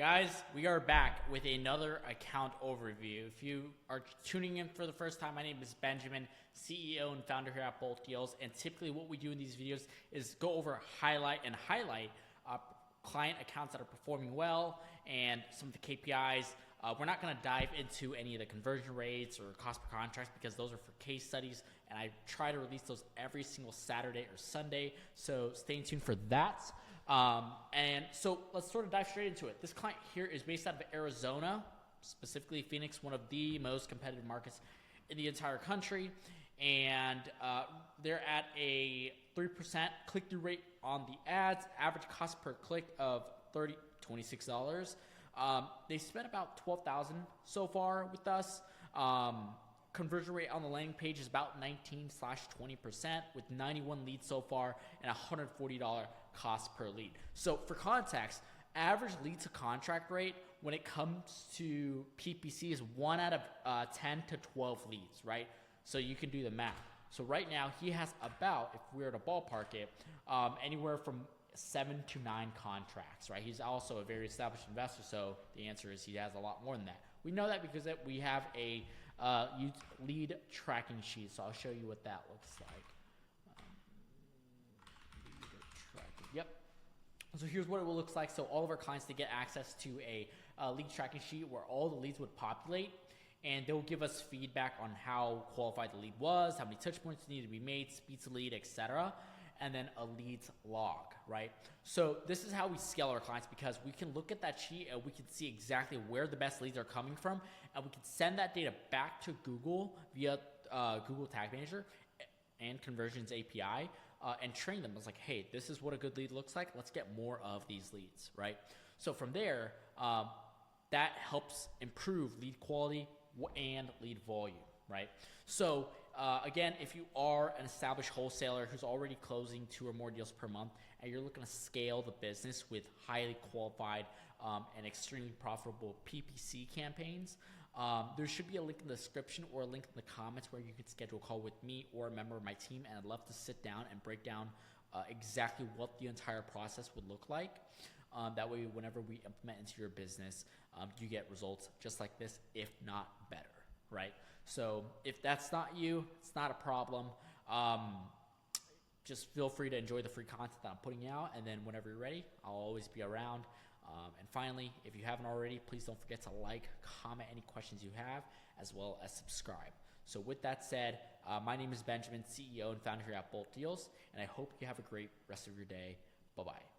Guys, we are back with another account overview. If you are tuning in for the first time, my name is Benjamin, CEO and founder here at Bolt Deals. And typically what we do in these videos is go over, highlight client accounts that are performing well and some of the KPIs. We're not going to dive into any of the conversion rates or cost per contracts because those are for case studies, and I try to release those every single Saturday or Sunday, so stay tuned for that. And so let's sort of dive straight into it. This client here is based out of Arizona, specifically Phoenix, one of the most competitive markets in the entire country, and they're at a 3% click-through rate on the ads, average cost per click of $26. They spent about $12,000 so far with us. Conversion rate on the landing page is about 19/20% with 91 leads so far and $140 cost per lead. So for context, average lead to contract rate when it comes to PPC is 1 out of 10 to 12 leads, right? So you can do the math. So right now he has about, if we were to ballpark it, anywhere from 7 to 9 contracts, right? He's also a very established investor, so the answer is he has a lot more than that. We know that because we have a lead tracking sheet, so I'll show you what that looks like. Lead tracking. Yep. So here's what it will look like. So all of our clients, they get access to a lead tracking sheet where all the leads would populate, and they'll give us feedback on how qualified the lead was, how many touch points needed to be made, speed to lead, etc., and then a leads log, right? So this is how we scale our clients, because we can look at that sheet and we can see exactly where the best leads are coming from, and we can send that data back to Google via Google Tag Manager and Conversions API and train them. It's like, hey, this is what a good lead looks like. Let's get more of these leads, right? So from there, that helps improve lead quality and lead volume, right? So again, if you are an established wholesaler who's already closing 2 or more deals per month and you're looking to scale the business with highly qualified and extremely profitable PPC campaigns, there should be a link in the description or a link in the comments where you can schedule a call with me or a member of my team, and I'd love to sit down and break down exactly what the entire process would look like. That way, whenever we implement into your business, you get results just like this, if not better, right? So if that's not you, it's not a problem. Just feel free to enjoy the free content that I'm putting out, and then whenever you're ready, I'll always be around. And finally, if you haven't already, please don't forget to like, comment any questions you have, as well as subscribe. So with that said, my name is Benjamin, CEO and founder here at Bolt Deals, and I hope you have a great rest of your day. Bye-bye.